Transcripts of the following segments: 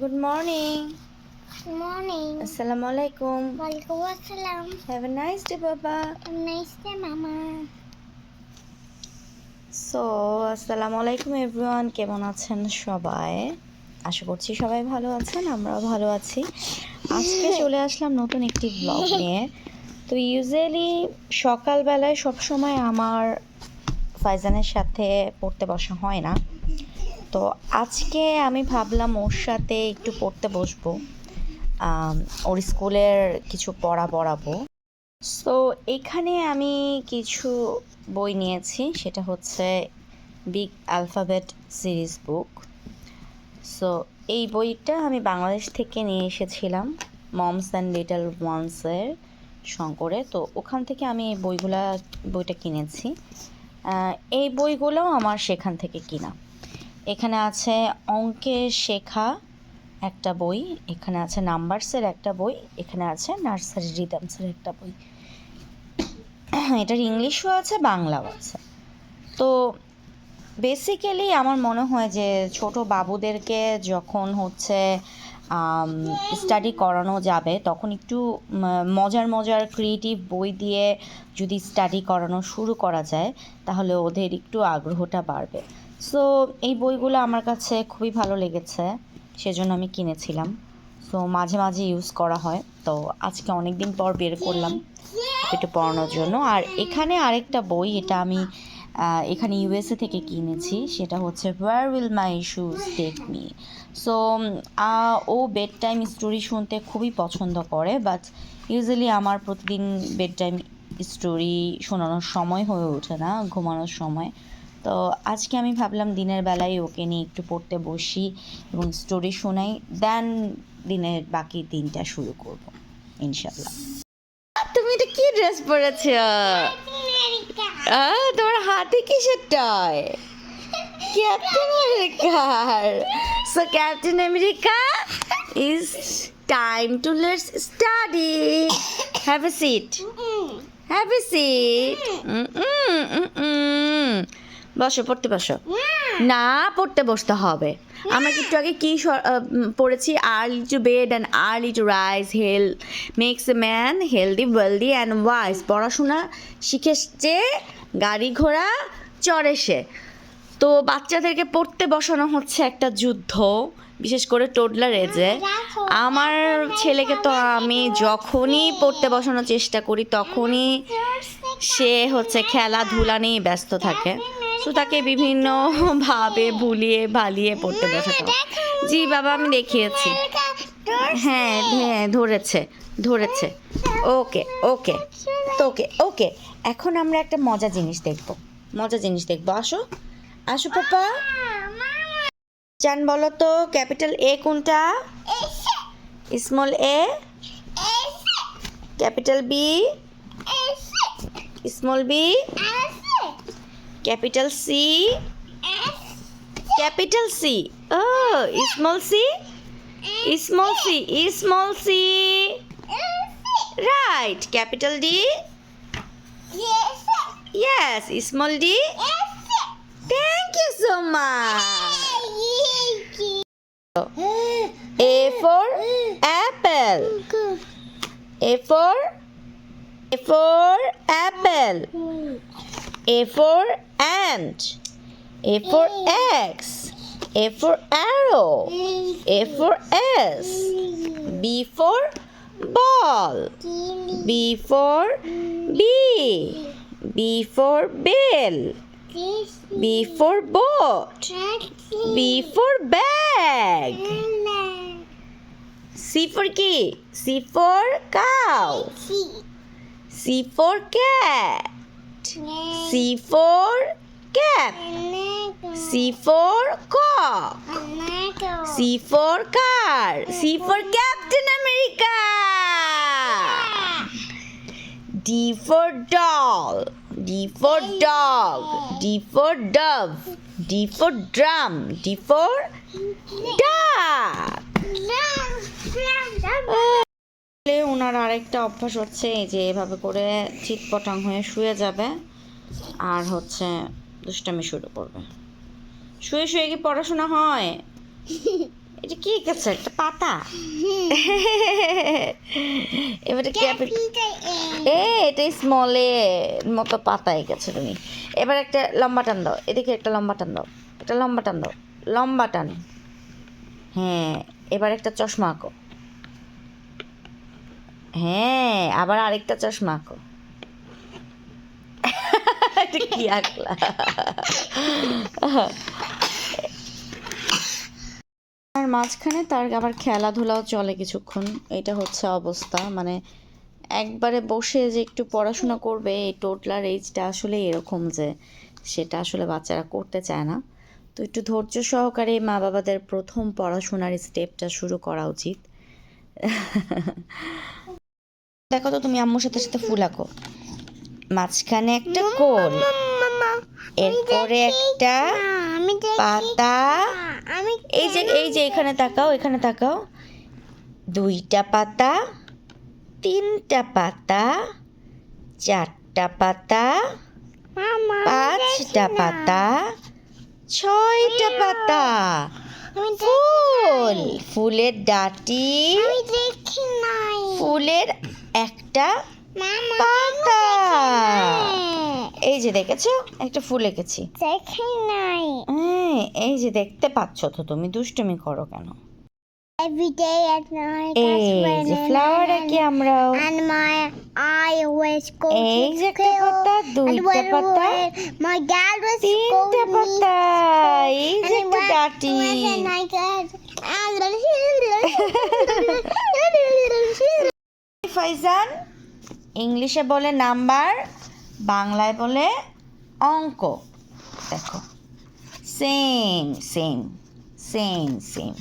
Good morning. Good morning. Assalamualaikum. Waalaikumsalam. Have a nice day, Baba. Nice day, Mama. So, Assalamualaikum everyone. কেমন আছেন সবাই? আশা করছি সবাই ভালো আছেন, আমরাও ভালো আছি। আজকে চলে আসলাম নতুন একটি ব্লগ নিয়ে। তো ইউজুয়ালি সকালবেলায় সবসময় আমার ফাইজানের সাথে পড়তে বসা হয় না। তো আজকে আমি ভাবলাম ওর সাথে একটু পড়তে বসবো, ওর স্কুলের কিছু পড়াবো। সো এখানে আমি কিছু বই নিয়েছি, সেটা হচ্ছে বিগ অ্যালফাবেট সিরিজ বুক। সো এই বইটা আমি বাংলাদেশ থেকে নিয়ে এসেছিলাম মমস অ্যান্ড লিটল ওয়ান্সের শঙ্করে। তো ওখান থেকে আমি এই বইটা কিনেছি। এই বইগুলোও আমার সেখান থেকে কিনা। এখানে আছে অঙ্কের শেখা একটা বই, এখানে আছে নাম্বারসের একটা বই, এখানে আছে নার্সারি রিদমসের একটা বই। এটার ইংলিশও আছে, বাংলাও আছে। তো বেসিক্যালি আমার মনে হয় যে ছোট বাবুদেরকে যখন হচ্ছে স্টাডি করানো যাবে তখন একটু মজার ক্রিয়েটিভ বই দিয়ে যদি স্টাডি করানো শুরু করা যায় তাহলে ওদের একটু আগ্রহটা বাড়বে। সো এই বইগুলো আমার কাছে খুবই ভালো লেগেছে, সেজন্য আমি কিনেছিলাম। সো মাঝে মাঝে ইউজ করা হয়, তো আজকে অনেক দিন পর বের করলাম একটু পড়ানোর জন্য। আর এখানে আরেকটা বই, এটা আমি এখানে ইউএসএ থেকে কিনেছি, সেটা হচ্ছে where will my shoes take me. So ও বেড টাইম স্টোরি শুনতে খুবই পছন্দ করে, বাট ইউজুয়ালি আমার প্রতিদিন বেড টাইম স্টোরি শোনানোর সময় হয়ে ওঠে না, ঘুমানোর সময়। তো আজকে আমি ভাবলাম দিনের বেলায় ওকে নিয়ে একটু পড়তে বসি এবং স্টোরি শোনাই, দেন দিনের বাকি দিনটা শুরু করব ইনশাল্লাহ। তুমি এটা কি ড্রেস পরেছ? তোমার হাতে কিসের টয়? ক্যাপ্টেন আমেরিকার। So captain America is time to let's study. Have a seat, have a seat. বসো, পড়তে বসো। না, পড়তে বসতে হবে। আমরা একটু আগে কি পড়েছি? Early to bed and early to rise makes a man healthy wealthy and wise. পড়াশোনা শিখেছে, গাড়ি ঘোড়া চড়ে সে। তো বাচ্চাদেরকে পড়তে বসানো হচ্ছে একটা যুদ্ধ, বিশেষ করে টোডলার এজে। আমার ছেলেকে তো আমি যখনই পড়তে বসানোর চেষ্টা করি তখনই সে হচ্ছে খেলাধুলা নিয়ে ব্যস্ত থাকে। তো তাকে বিভিন্নভাবে ভুলিয়ে ভালিয়ে পড়তে বসাতে। জি বাবা, আমি দেখিয়েছি। হ্যাঁ হ্যাঁ, ধরেছে। ওকে ওকে তোকে ওকে। এখন আমরা একটা মজা জিনিস দেখবো। আসো আসো পাপা। জান বলো তো ক্যাপিটাল এ কোনটা? Small A, capital B, small B, capital C, capital C, ও small C, small C, right. Capital D, yes, small d, thank you so much. A for apple, A for apple, A for ant, A for X, A for arrow, A for S, B for ball, B for bee, B for bell, B for boat, B for bag, C for key, C for cow, C for cat, C for cap, C for cock, C for car, C for Captain America, D for doll, D for dog, D for dove, D for drum, D for duck. ওনার আরেকটা অভ্যাস হচ্ছে এই যে এভাবে করে চিৎপটাং হয়ে শুয়ে যাবে আর হচ্ছে দুষ্টামি শুরু করবে। শুয়ে কি পড়াশোনা হয়? এটা কি এঁকেছো? একটা পাতা। এবারে এটা স্মলের মতো পাতা এঁকেছো তুমি। এবার একটা লম্বা টান দাও, এদিকে একটা লম্বা টান দাও, একটা লম্বা টান দাও, লম্বা টান। হ্যাঁ, এবার একটা চশমা আঁকো। হ্যাঁ, আবার আরেকটা চশমা আঁকো। এটা কি আঁকলা? আর মাঝখানে তার আবার খেলাধুলাও চলে কিছুক্ষণ। এটা হচ্ছে অবস্থা, মানে একবারে বসে যে একটু পড়াশোনা করবে, এই টোটলার এইজটা আসলে এরকম যে সেটা আসলে বাচ্চারা করতে চায় না। তো একটু ধৈর্য সহকারে মা বাবাদের প্রথম পড়াশোনার স্টেপটা শুরু করা উচিত। দেখো তো তুমি আম্মুর সাথে সাথে ফুল আঁকো। মাঝখানে একটা কোল, এরপরে একটা পাতা। এই যে এখানে তাকাও, এখানে তাকাও। দুইটা পাতা, তিনটা পাতা, চারটা পাতা, পাঁচটা পাতা, ছয়টা পাতা। ফুল, ফুলের ডাটি, ফুলের একটা পাতা। এই যে দেখেছো, একটা ফুল এঁকেছি। হ্যাঁ, এই যে দেখতে পাচ্ছ তো, তুমি দুষ্টুমি করো কেন? Every day at night, এই যে ফ্লাওয়ার আঁকি আমরাও। and my eye always go এই to যে একটা school. পাতা, দুইটা পাতা, My dad was তিনটা scolding me. পাতা, এই যে একটা ডাটি। ফাইজান ইংলিশে বলে নাম্বার, বাংলায় বলে অঙ্ক। দেখো, same same same same.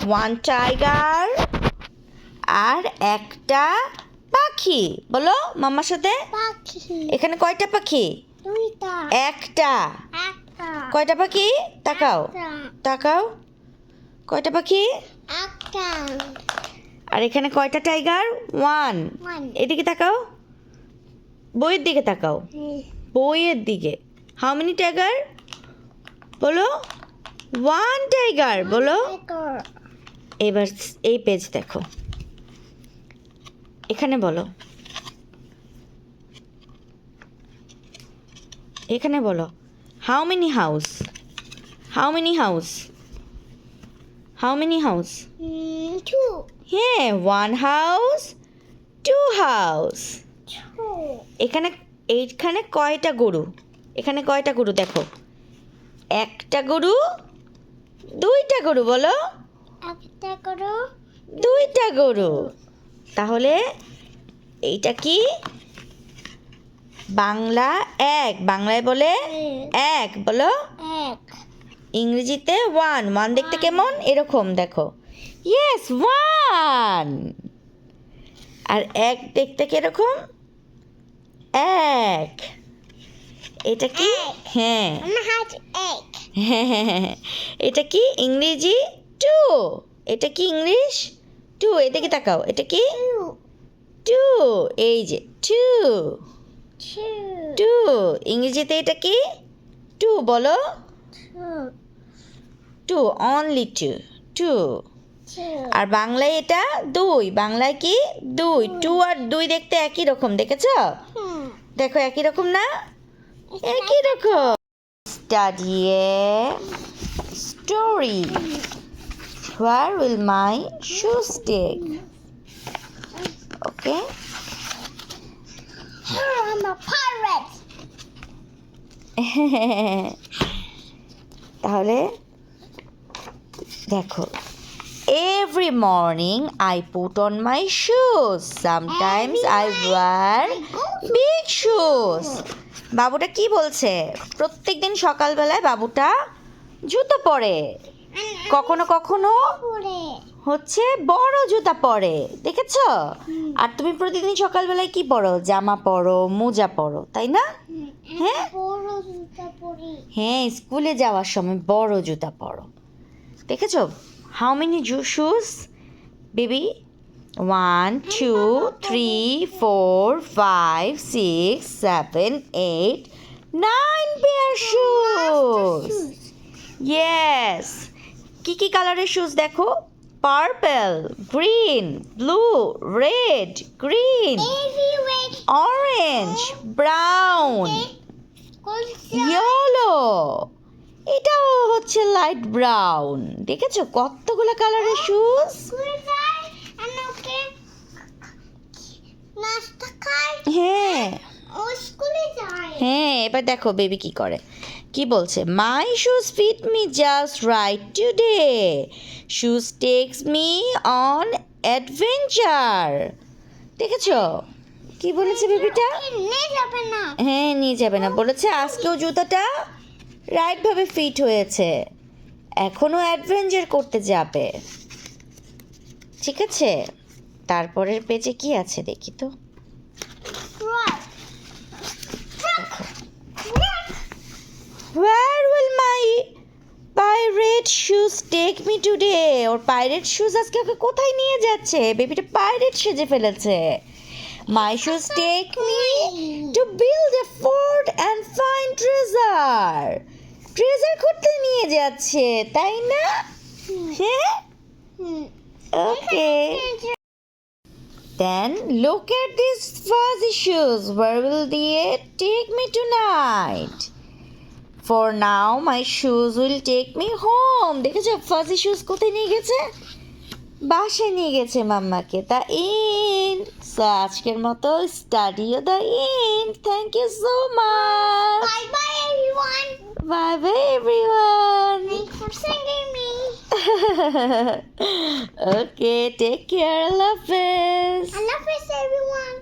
One tiger আর একটা পাখি। বলো মাম্মার সাথে। এখানে কয়টা পাখি? একটা। কয়টা পাখি? তাকাও, তাকাও। কয়টা পাখি? আর এখানে কয়টা টাইগার? ওয়ান। এদিকে তাকাও, বইয়ের দিকে তাকাও, বইয়ের দিকে। How many tiger? বলো। One tiger. বলো। এবার এই পেজ দেখো, এখানে বলো, এখানে বলো। How many house? How many house? How many house? হ্যাঁ, ওয়ান হাউস, টু হাউস। এখানে এইখানে কয়টা গরু? এখানে কয়টা গরু দেখো? একটা গরু, দুইটা গরু। বলো। দুইটা গরু। তাহলে এইটা কি? বাংলা এক, বাংলায় বলে এক। বলো। ইংরেজিতে ওয়ান। ওয়ান দেখতে কেমন? এরকম দেখো। Yes, one. আর এক দেখতে কিরকম? এক। এটা কি? হ্যাঁ, হ্যাঁ, এটা কি ইংরেজি? টু। এটা কি ইংলিশ? টু। এদিকে তাকাও, এটা কি? টু। এই যে টু, টু। ইংরেজিতে এটা কি? টু। বলো। Two, only two, two. আর বাংলায় এটা দুই। বাংলায় কি? দুই। টু আর দুই দেখতে একই রকম, দেখেছ? দেখো একই রকম না? একই রকম। Study a story. Where will my shoes stick? Okay. I'm a pirate. তাহলে দেখো, every morning I put on my shoes. Sometimes I wear big shoes. বাবুটা কি বলছে? প্রত্যেকদিন সকালবেলায় বাবুটা জুতো পরে, কখনো কখনো হচ্ছে বড় জুতা পরে, দেখেছ? আর তুমি প্রতিদিন সকালবেলায় কি পরো? জামা পরো, মোজা পরো, তাই না? হ্যাঁ, হ্যাঁ, স্কুলে যাওয়ার সময় বড় জুতা পরো, দেখেছো? How many shoes baby? 1 2 3 4 5 6 7 8 9 pair shoes. Yes. কি কি কালারের শুজ দেখো? Purple, green, blue, red, green, Everywhere. Orange, brown, School yellow, এটাও হচ্ছে লাইট ব্রাউন। দেখেছো কতগুলো কালারের শুজ? যায় and ওকে নাস্তা খায় হ্যাঁ ও স্কুলে যায় হ্যাঁ, এবার দেখো বেবি কি করে, কি বলছে? My shoes fit me just right today, shoes takes me on adventure. দেখেছো কি বলেছে বেবিটা? নিয়ে যাবে না হ্যাঁ, নিয়ে যাবে না বলেছে। আজকেও জুতাটা রাইটভাবে ফিট হয়েছে, এখনও অ্যাডভেঞ্চার করতে যাবে। ঠিক আছে, তারপরের পেজে কি আছে দেখি তো। Where will my pirate shoes take me today? Or pirate shoes আজকে ওকে কোথায় নিয়ে যাচ্ছে? বেবিটা পাইরেট সেজে ফেলেছে। My shoes take me to build a fort and find treasure. Treasure খুঁজতে নিয়ে যাচ্ছে, তাই না? হ্যাঁ, ওকে। Then look at these fuzzy shoes. Where will they take me tonight? For now, my shoes will take me home. দেখেছো fuzzy shoes কোথায় নিয়ে গেছে? বাসায় নিয়ে গেছে মাম্মাকে। তা ইন সো আজকের মতো স্টাডিও the end. Thank you so much. bye bye everyone bye bye everyone. thanks for sending me Okay, take care. I love this. I love this everyone